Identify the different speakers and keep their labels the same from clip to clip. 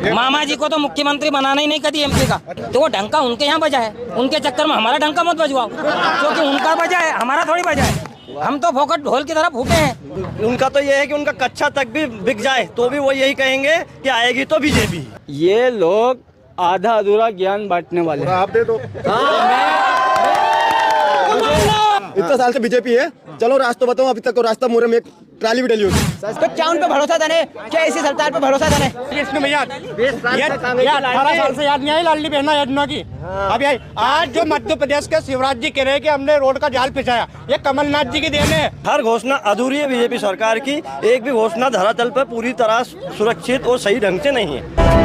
Speaker 1: मामा जी को तो मुख्यमंत्री बनाना ही नहीं कभी एमपी का, तो वो डंका उनके यहाँ बजा है, उनके चक्कर में हमारा डंका मत बजवाओ, क्योंकि उनका बजा है, हमारा थोड़ी बजा है। हम तो फोकट ढोल की तरह फूटे हैं।
Speaker 2: उनका तो ये है कि उनका कच्चा तक भी बिक जाए तो भी वो यही कहेंगे कि आएगी तो बीजेपी।
Speaker 3: ये लोग आधा अधूरा ज्ञान बांटने वाले।
Speaker 4: आप दे दो। इतना साल से बीजेपी है, चलो रास्ता बताओ, अभी तक रास्ता मोरे में एक ट्राली भी डली होगी।
Speaker 3: तो क्या उन पे भरोसा था ने? क्या इसी सरकार पे भरोसा था ने?
Speaker 5: भैया 18 साल से याद नहीं आई लाडली बहना योजना की। अभी आई आज जो मध्य प्रदेश के शिवराज जी कह रहे हैं कि हमने रोड का जाल पिछाया, ये कमलनाथ जी की देन है।
Speaker 2: हर घोषणा अधूरी है बीजेपी सरकार की, एक भी घोषणा धरातल पर पूरी तरह सुरक्षित और सही ढंग से नहीं है।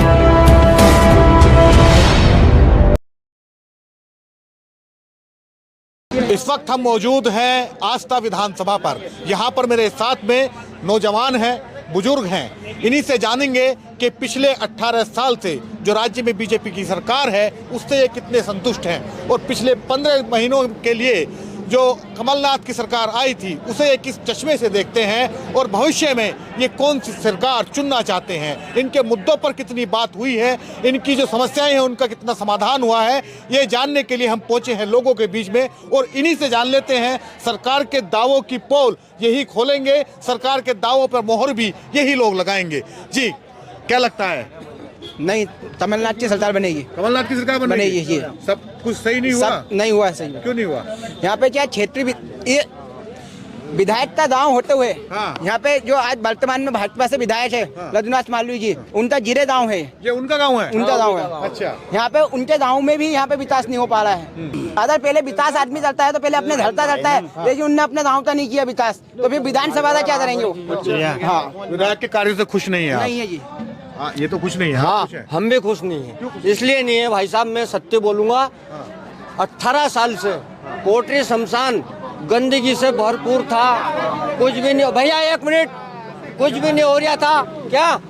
Speaker 4: इस वक्त हम मौजूद हैं आस्था विधानसभा पर। यहाँ पर मेरे साथ में नौजवान हैं, बुजुर्ग हैं, इन्हीं से जानेंगे कि पिछले 18 साल से जो राज्य में बीजेपी की सरकार है उससे ये कितने संतुष्ट हैं, और पिछले 15 महीनों के लिए जो कमलनाथ की सरकार आई थी उसे ये किस चश्मे से देखते हैं, और भविष्य में ये कौन सी सरकार चुनना चाहते हैं, इनके मुद्दों पर कितनी बात हुई है, इनकी जो समस्याएं हैं उनका कितना समाधान हुआ है, ये जानने के लिए हम पहुंचे हैं लोगों के बीच में, और इन्हीं से जान लेते हैं सरकार के दावों की पोल यही खोलेंगे, सरकार के दावों पर मोहर भी यही लोग लगाएंगे। जी क्या लगता है?
Speaker 3: नहीं, कमलनाथ की सरकार बनेगी।
Speaker 4: कमलनाथ की सरकार
Speaker 3: बनेगी। ये
Speaker 4: सब कुछ सही नहीं हुआ?
Speaker 3: नहीं हुआ सही।
Speaker 4: क्यों नहीं हुआ?
Speaker 3: यहाँ पे क्या क्षेत्रीय विधायक का गाँव होते हुए यहाँ पे जो आज वर्तमान में भाजपा से विधायक है रघुनाथ मालवीय जी, उनका जीरे गाँव है।
Speaker 4: ये उनका गाँव है?
Speaker 3: उनका गाँव है।
Speaker 4: अच्छा।
Speaker 3: यहाँ पे उनके गाँव में भी यहाँ पे विकास नहीं हो पा रहा है। अगर पहले विकास आदमी करता है तो पहले अपने धरता करता है, लेकिन उनने अपने गाँव का नहीं किया विकास, तो फिर विधानसभा का क्या करेंगे वो? हाँ,
Speaker 4: विधायक के कार्य से खुश नहीं है?
Speaker 3: नहीं है जी।
Speaker 4: ये तो खुश नहीं है।
Speaker 2: हाँ, हम भी खुश नहीं है। इसलिए नहीं है भाई साहब, मैं सत्य बोलूंगा, 18 साल से कोटरी शमशान गंदगी से भरपूर था, कुछ भी नहीं। भैया 1 मिनट, कुछ भी नहीं हो रहा था क्या?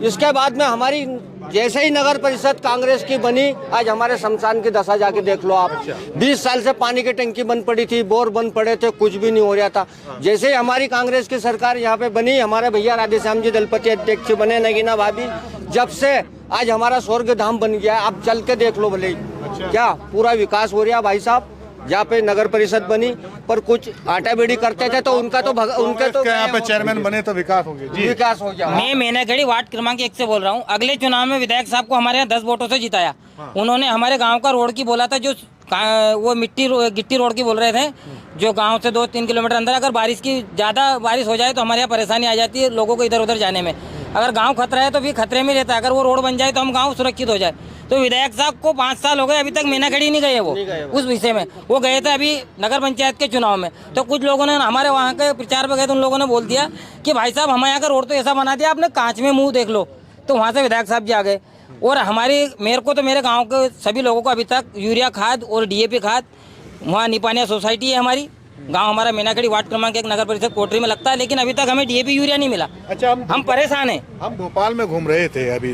Speaker 2: इसके बाद में हमारी जैसे ही नगर परिषद कांग्रेस की बनी, आज हमारे शमशान की दशा जाके देख लो आप। 20 साल से पानी की टंकी बंद पड़ी थी, बोर बंद पड़े थे, कुछ भी नहीं हो रहा था। जैसे ही हमारी कांग्रेस की सरकार यहाँ पे बनी, हमारे भैया राधेश्याम जी दलपति अध्यक्ष बने, नगीना भाभी, जब से आज हमारा स्वर्ग धाम बन गया है। आप चल के देख लो भले, क्या पूरा विकास हो रहा है भाई साहब। जहाँ पे नगर परिषद बनी पर कुछ आटा बेड़ी करते थे तो उनका तो उनके तो
Speaker 4: यहाँ पे चेयरमैन बने तो विकास हो गया।
Speaker 1: विकास हो गया। मैं मैनाखेड़ी वार्ड क्रमांक 1 से बोल रहा हूँ। अगले चुनाव में विधायक साहब को हमारे यहाँ 10 वोटों से जिताया। उन्होंने हमारे गांव का रोड की बोला था, जो वो गिट्टी रोड की बोल रहे थे, जो गांव से 2-3 किलोमीटर अंदर। अगर बारिश की ज़्यादा बारिश हो जाए तो हमारे यहाँ परेशानी आ जाती है लोगों को इधर उधर जाने में। अगर गांव खतरा है तो भी खतरे में रहता है, अगर वो रोड बन जाए तो हम गांव सुरक्षित हो जाए। तो विधायक साहब को 5 साल हो गए, अभी तक मैनाखेड़ी नहीं गए वो उस विषय में। वो गए थे अभी नगर पंचायत के चुनाव में, तो कुछ लोगों ने हमारे वहाँ के प्रचार पर गए तो उन लोगों ने बोल दिया कि भाई साहब हमारे यहाँ का रोड तो ऐसा बना दिया आपने, कांच में मुँह देख लो। तो वहाँ से विधायक साहब जी आ गए, और मेरे को तो मेरे गाँव के सभी लोगों को अभी तक यूरिया खाद और DAP खाद, वहाँ निपानिया सोसाइटी है हमारी, गांव हमारा मैनाखेड़ी वार्ड क्रमांक 1 नगर परिषद कोटरी में लगता है, लेकिन अभी तक हमें DAP यूरिया नहीं मिला।
Speaker 4: अच्छा, हम
Speaker 1: परेशान हैं।
Speaker 4: हम भोपाल में घूम रहे थे अभी,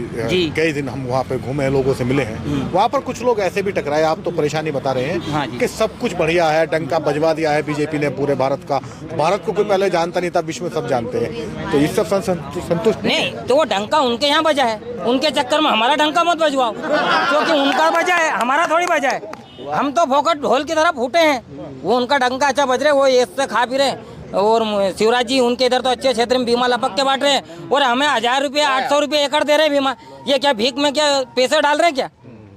Speaker 4: कई दिन हम वहाँ पे घूमे, लोगों से मिले हैं। वहाँ पर कुछ लोग ऐसे भी टकराए, आप तो परेशानी बता रहे हैं कि सब कुछ बढ़िया है, डंका बजवा दिया है बीजेपी ने पूरे भारत का। भारत को कोई पहले जानता नहीं था, विश्व में सब जानते हैं, तो इस सब संतुष्ट
Speaker 1: नहीं। तो वो डंका उनके यहाँ बजा है, उनके चक्कर में हमारा डंका मत बजवाओ, क्योंकि उनका बजा है, हमारा थोड़ी बजा है। हम तो फोकट ढोल की तरह फूटे हैं। वो उनका डंका अच्छा बज रहे, वो इससे खा पी रहे, और शिवराज जी उनके इधर तो अच्छे क्षेत्र में बीमा लपक के बांट रहे हैं, और हमें 1000 रुपये 800 रुपये एकड़ दे रहे हैं बीमा। ये क्या भीख में क्या पैसे डाल रहे हैं? क्या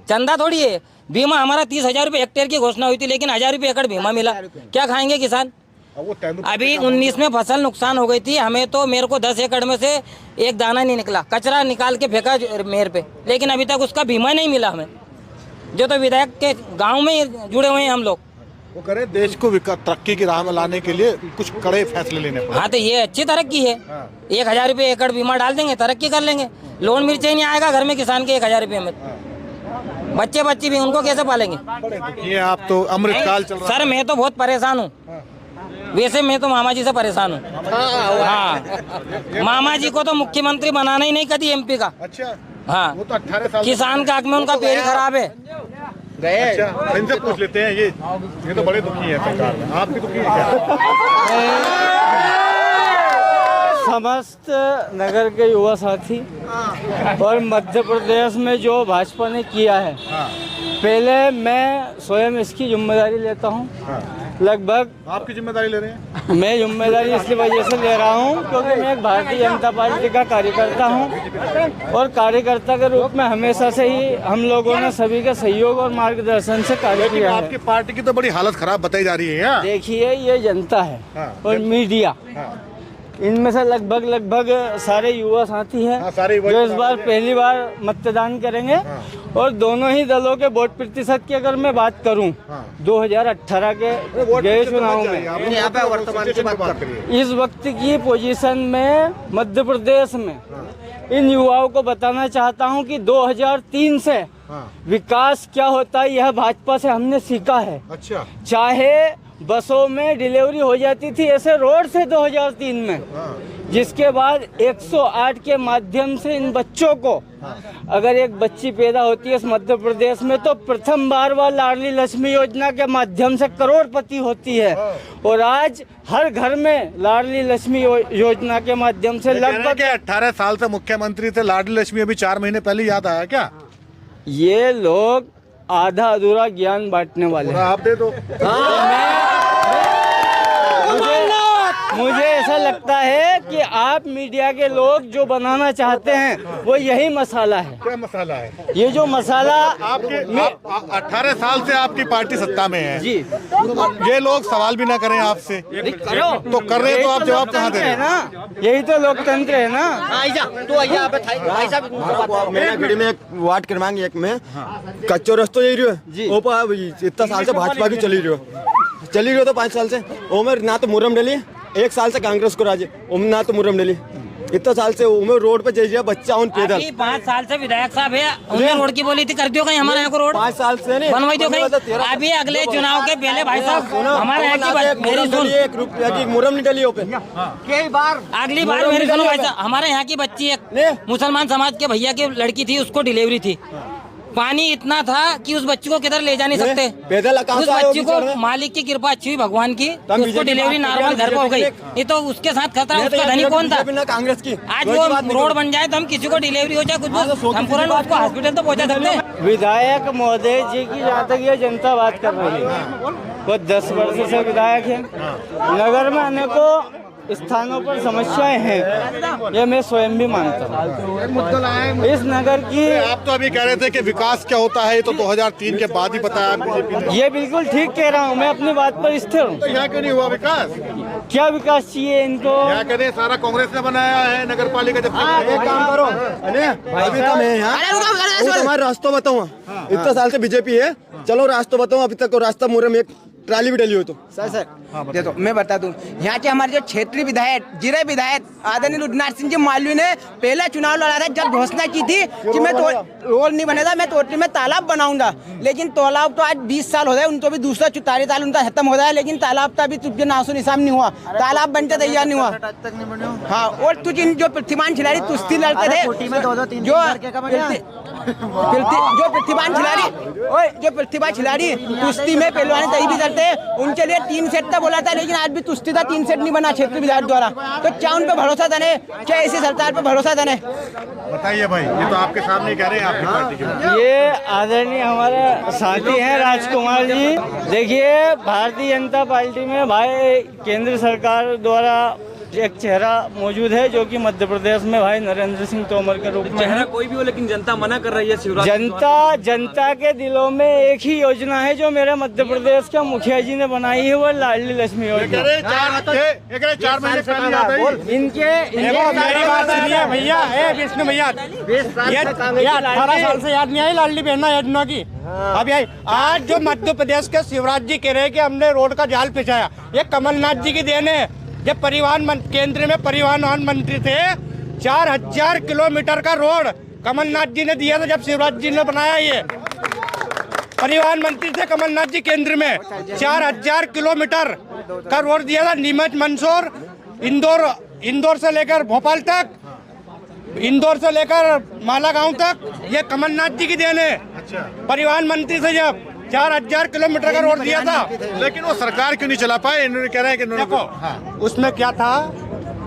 Speaker 1: चंदा थोड़ी है बीमा। हमारा 30,000 रुपये हेक्टेयर की घोषणा हुई थी, लेकिन 1000 रुपये एकड़ बीमा मिला। क्या खाएंगे किसान? अभी 19 में फसल नुकसान हो गई थी हमें, तो मेरे को 10 एकड़ में से एक दाना नहीं निकला, कचरा निकाल के फेंका मेरे पे, लेकिन अभी तक उसका बीमा नहीं मिला हमें। जो तो विधायक के गांव में जुड़े हुए हैं हम लोग।
Speaker 4: वो करें देश को तरक्की की राह में लाने के लिए कुछ कड़े फैसले लेने पड़े।
Speaker 1: हाँ, तो ये अच्छी तरक्की है। 1000 रुपये एकड़ बीमा डाल देंगे, तरक्की कर लेंगे। लोन मिर्ची नहीं आएगा घर में किसान के 1000 रुपये में। बच्चे भी उनको कैसे पालेंगे?
Speaker 4: ये आप तो अमृतकाल चल रहा है।
Speaker 1: सर मैं तो बहुत परेशान हूँ, वैसे मैं तो मामा जी से परेशान हूँ। हाँ, मामा जी को तो मुख्यमंत्री बनाना ही नहीं कभी MP का।
Speaker 4: अच्छा।
Speaker 1: हाँ,
Speaker 4: वो तो 18 साल
Speaker 1: किसान का हक में उनका पेड़ खराब है।
Speaker 4: अच्छा, इनसे पूछ लेते हैं। ये तो बड़े दुखी है सरकार में, आप भी दुखी है क्या?
Speaker 6: समस्त नगर के युवा साथी और मध्य प्रदेश में जो भाजपा ने किया है, पहले मैं स्वयं इसकी जिम्मेदारी लेता हूं। लगभग
Speaker 4: आपकी जिम्मेदारी ले रहे हैं?
Speaker 6: मैं जिम्मेदारी इसलिए वजह से ले रहा हूं क्योंकि मैं एक भारतीय जनता पार्टी का कार्यकर्ता हूं और कार्यकर्ता के रूप में हमेशा से ही हम लोगों ने सभी के सहयोग और मार्गदर्शन से कार्य किया है।
Speaker 4: आपकी पार्टी की तो बड़ी हालत खराब बताई जा रही है यार।
Speaker 6: देखिए, ये जनता है और मीडिया, इनमें से लगभग सारे युवा साथी हैं जो इस बार पहली बार मतदान करेंगे। और दोनों ही दलों के वोट प्रतिशत की अगर मैं बात करूं 2018 के गए चुनाव में,
Speaker 2: यहाँ पे वर्तमान की बात करिए।
Speaker 6: इस वक्त की पोजीशन में मध्य प्रदेश में इन युवाओं को बताना चाहता हूं कि 2003 से विकास क्या होता है यह भाजपा से हमने सीखा है।
Speaker 4: अच्छा,
Speaker 6: चाहे बसों में डिलीवरी हो जाती थी ऐसे रोड से 2003 में, जिसके बाद 108 के माध्यम से इन बच्चों को, अगर एक बच्ची पैदा होती है इस मध्य प्रदेश में तो प्रथम बार वह लाडली लक्ष्मी योजना के माध्यम से करोड़पति होती है। और आज हर घर में लाडली लक्ष्मी योजना के माध्यम से लगभग
Speaker 4: 18 साल से मुख्यमंत्री थे लाडली लक्ष्मी, अभी 4 महीने पहले याद आया क्या?
Speaker 6: ये लोग आधा अधूरा ज्ञान बांटने वाले हैं।
Speaker 4: आप दे दो।
Speaker 6: मुझे ऐसा लगता है कि आप मीडिया के लोग जो बनाना चाहते हैं वो यही मसाला है।
Speaker 4: क्या मसाला है?
Speaker 6: ये जो मसाला
Speaker 4: आपके 18 साल से आपकी पार्टी सत्ता में है
Speaker 6: जी,
Speaker 4: ये लोग सवाल भी ना करें आपसे तो कर रहे हैं, तो आप जवाब कहाँ दे रहे हैं?
Speaker 6: ना, यही तो लोकतंत्र है ना।
Speaker 2: मेरा गड़ी में वार्ड क्रमांक 1 में कच्चो रस्तो यही रहो इतना साल से भाजपा की चली रही तो 5 साल से उमर ना तो मुरम डली, 1 साल से कांग्रेस को राजे ना तो मुरम डली, इतना साल से उमर रोड पे जाइए बच्चा उन पैदल।
Speaker 1: 5 साल से विधायक साहब है, उन्हें रोड की बोली थी, कर दियो कहीं हमारे यहाँ को रोड
Speaker 2: 5 साल से नहीं
Speaker 1: बनवाई दियो कहीं। अभी अगले चुनाव के पहले भाई साहब हमारे यहाँ की मेरी सुन,
Speaker 2: 1 रुपया की मुरम नहीं डली पे कई बार।
Speaker 1: अगली बार मेरी सुनो भाई साहब, हमारे यहाँ की बच्ची एक मुसलमान समाज के भैया की लड़की थी, उसको डिलीवरी थी। पानी इतना था कि उस बच्ची को किधर ले जा नहीं सकते। उस बच्ची को मालिक की कृपा अच्छी हुई भगवान की, उसको डिलीवरी नॉर्मल घर पर हो गई। ये तो उसके साथ खतरा, उसका धनी कौन था?
Speaker 2: कांग्रेस की
Speaker 1: आज वो रोड बन जाए तो हम किसी को डिलीवरी हो जाए कुछ भी हम तुरंत उसको हॉस्पिटल तो पहुंचा सकते हैं।
Speaker 6: विधायक महोदय जी की जहाँ तक ये जनता बात कर रही है, वो 10 वर्ष से विधायक है। नगर में अनेकों स्थानों पर समस्याएं हैं, ये मैं स्वयं भी मानता हूँ। इस नगर की
Speaker 4: आप तो अभी कह रहे थे कि विकास क्या होता है, ये तो 2003 के बाद ही बताया बीजेपी ने।
Speaker 6: ये बिल्कुल ठीक कह रहा हूँ, मैं अपनी बात पर स्थिर हूँ।
Speaker 4: तो यहाँ क्यों नहीं हुआ विकास?
Speaker 6: क्या विकास चाहिए इनको?
Speaker 4: क्या कह रहे हैं, सारा कांग्रेस ने बनाया है नगर पालिका। जब
Speaker 2: एक काम करो अभी तो मैं यहाँ तुम्हारा रास्ता बताऊँ, इतना साल से बीजेपी है, चलो रास्ता बताऊँ। अभी तक रास्ता मुरम एक ट्राली भी डली हो तो
Speaker 3: सर देखो मैं बता दूं, यहाँ के हमारे जो क्षेत्रीय विधायक जिले विधायक आदरणीय रुद्रनाथ सिंह जी मालवी ने पहला चुनाव लड़ा था जब घोषणा की थी कि मैं रोड नहीं बनेगा, मैं तोटरी में तालाब बनाऊंगा। लेकिन तालाब तो आज 20 साल हो गए, उनको भी दूसरा 44 साल उनका खत्म हो रहा है, लेकिन तालाब का भी तुझे नासो निशान नहीं हुआ, तालाब बनते तैयार नहीं हुआ। हाँ, और तुझ इन जो प्रतिमान खिलाड़ी कुश्ती लड़ते थे, जो प्रतिभा खिलाड़ी कुश्ती में पहलवानी तय भी करते हैं, उनके लिए 3 सेट का बोला था, लेकिन आज भी कुश्ती का 3 सेट नहीं बना क्षेत्रीय विधायक द्वारा। तो क्या उन पे भरोसा देने, क्या ऐसी सरकार पे भरोसा देने?
Speaker 4: बताइए भाई, ये तो आपके सामने कह रहे हैं आपकी पार्टी के।
Speaker 6: ये आदरणीय हमारे साथी हैं राजकुमार जी। देखिए, भारतीय जनता पार्टी में भाई केंद्र सरकार द्वारा एक चेहरा मौजूद है जो कि मध्य प्रदेश में भाई नरेंद्र सिंह तोमर के रूप में
Speaker 7: चेहरा कोई भी हो, लेकिन जनता मना कर रही है। शिवराज
Speaker 6: जनता के दिलों में एक ही योजना है जो मेरे मध्य प्रदेश के मुखिया जी ने बनाई है, वो लाडली लक्ष्मी योजना।
Speaker 4: 4 महीने पहले याद आई।
Speaker 6: इनके
Speaker 5: मेरी बात सुनिए भैया, विष्णु भैया, ये 18 साल से याद नहीं आई लाडली बहना योजना की? अभी आई। आज जो मध्य प्रदेश के शिवराज जी कह रहे हैं कि हमने रोड का जाल पिछाया, ये कमलनाथ जी की देन है। जब केंद्र में परिवहन मंत्री थे, 4000 किलोमीटर का रोड कमलनाथ जी ने दिया था जब शिवराज जी ने बनाया। ये परिवहन मंत्री थे कमलनाथ जी केंद्र में, 4000 किलोमीटर का रोड दिया था। नीमच मंदसौर इंदौर से लेकर भोपाल तक, इंदौर से लेकर माला गांव तक, ये कमलनाथ जी की देन है। परिवहन मंत्री से जब 4000 किलोमीटर का रोड दिया था,
Speaker 4: लेकिन वो सरकार क्यों नहीं चला पाए? इन्होंने कह रहे हैं कि
Speaker 5: देखो उसमें क्या था,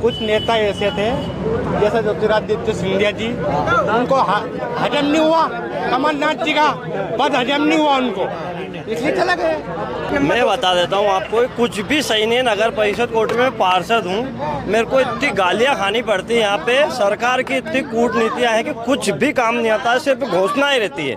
Speaker 5: कुछ नेता ऐसे थे जैसे ज्योतिरादित्य सिंधिया जी, उनको हजम नहीं हुआ, कमलनाथ जी का पद हजम नहीं हुआ उनको, इसलिए चला गए।
Speaker 2: मैं बता देता हूँ आपको, कुछ भी सही नहीं है। नगर परिषद कोटे में पार्षद हूँ, मेरे को इतनी गालियाँ खानी पड़ती है यहाँ पे। सरकार की इतनी कूटनीतियाँ हैं कि कुछ भी काम नहीं आता है, सिर्फ घोषणाएं रहती है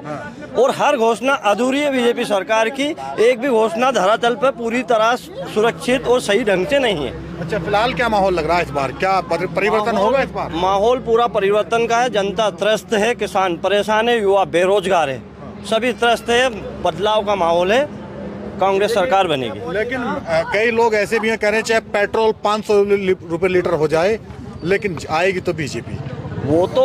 Speaker 2: और हर घोषणा अधूरी है बीजेपी सरकार की। एक भी घोषणा धरातल पर पूरी तरह सुरक्षित और सही ढंग से नहीं है।
Speaker 4: अच्छा, फिलहाल क्या माहौल लग रहा है इस बार? क्या परिवर्तन होगा इस बार?
Speaker 2: माहौल पूरा परिवर्तन का है। जनता त्रस्त है, किसान परेशान है, युवा बेरोजगार है, सभी त्रस्त है। बदलाव का माहौल है, कांग्रेस सरकार बनेगी।
Speaker 4: लेकिन कई लोग ऐसे भी हैं, कह रहे हैं चाहे पेट्रोल 500 रुपये लीटर हो जाए लेकिन आएगी तो बीजेपी।
Speaker 2: वो तो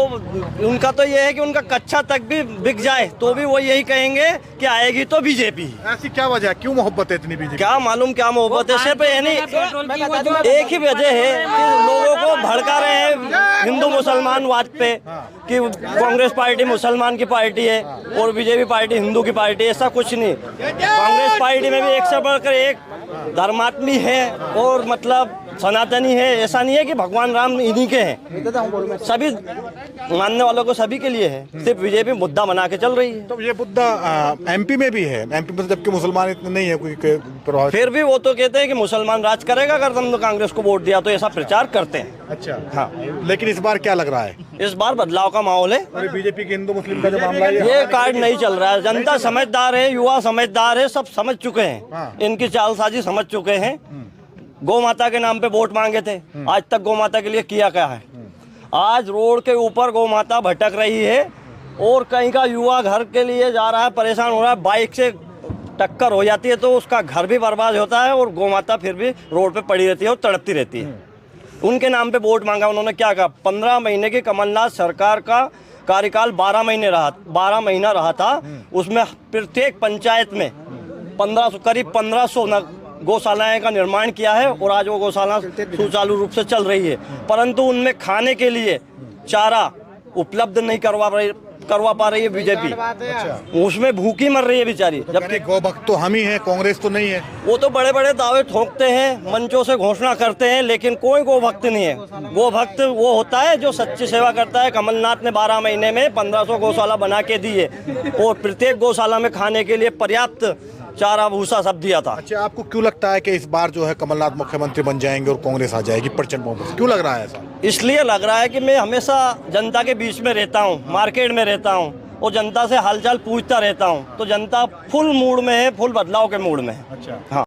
Speaker 2: उनका तो ये है कि उनका कच्चा तक भी बिक जाए तो भी वो यही कहेंगे कि आएगी तो बीजेपी।
Speaker 4: ऐसी क्या वजह, क्यों मोहब्बत है इतनी बीजेपी?
Speaker 2: क्या मालूम क्या मोहब्बत है, सिर्फ एक ही वजह है कि लोगों को भड़का रहे हैं हिंदू मुसलमान वाद पे कि कांग्रेस पार्टी मुसलमान की पार्टी है और बीजेपी पार्टी हिंदू की पार्टी है। ऐसा कुछ नहीं, कांग्रेस पार्टी में भी एक से बढ़कर एक धर्मात्मी है और मतलब सनातनी है। ऐसा नहीं है कि भगवान राम इन्हीं के हैं, सभी मानने वालों को सभी के लिए है। सिर्फ बीजेपी मुद्दा बना के चल रही है।
Speaker 4: तो ये मुद्दा एमपी में भी है, एमपी में जबकि मुसलमान इतने नहीं है कोई प्रभावित।
Speaker 2: फिर भी वो तो कहते हैं कि मुसलमान राज करेगा अगर तुमने कांग्रेस को वोट दिया, तो ऐसा प्रचार करते हैं।
Speaker 4: अच्छा,
Speaker 2: हाँ,
Speaker 4: लेकिन इस बार क्या लग रहा है?
Speaker 2: इस बार बदलाव का माहौल है।
Speaker 4: और बीजेपी के हिंदू मुस्लिम का जो मामला है
Speaker 2: ये कार्ड नहीं चल रहा है। जनता समझदार है, युवा समझदार है, सब समझ चुके हैं, इनकी चालसाजी समझ चुके हैं। गौ माता के नाम पे वोट मांगे थे, आज तक गौ माता के लिए किया क्या है? आज रोड के ऊपर गौ माता भटक रही है और कहीं का युवा घर के लिए जा रहा है, परेशान हो रहा है, बाइक से टक्कर हो जाती है तो उसका घर भी बर्बाद होता है और गौ माता फिर भी रोड पे पड़ी रहती है और तड़पती रहती है। उनके नाम पे वोट मांगा, उन्होंने क्या कहा? 15 महीने की कमलनाथ सरकार का कार्यकाल 12 महीना रहा था। उसमें प्रत्येक पंचायत में 1500 करीब 1500 गौशालाएं का निर्माण किया है और आज वो गौशाला सुचारू रूप से चल रही है, परंतु उनमें खाने के लिए चारा उपलब्ध नहीं करवा पा रही है बीजेपी। उसमें भूखी मर रही है बेचारी,
Speaker 4: जबकि गौ भक्त तो हम ही हैं, कांग्रेस तो नहीं है।
Speaker 2: वो तो बड़े बड़े दावे ठोकते हैं, मंचों से घोषणा करते हैं, लेकिन कोई गौ भक्त नहीं है। गौ भक्त वो होता है जो सच्ची सेवा करता है। कमलनाथ ने 12 महीने में 1500 गौशाला बना के दी है और प्रत्येक गौशाला में खाने के लिए पर्याप्त चारा भूसा सब दिया था।
Speaker 4: अच्छा, आपको क्यों लगता है कि इस बार जो है कमलनाथ मुख्यमंत्री बन जाएंगे और कांग्रेस आ जाएगी प्रचंड बहुमत से? क्यों लग रहा है ऐसा?
Speaker 2: इसलिए लग रहा है कि मैं हमेशा जनता के बीच में रहता हूँ, मार्केट में रहता हूँ और जनता से हालचाल पूछता रहता हूँ, तो जनता फुल मूड में है, फुल बदलाव के मूड में है।
Speaker 4: अच्छा,
Speaker 2: हाँ।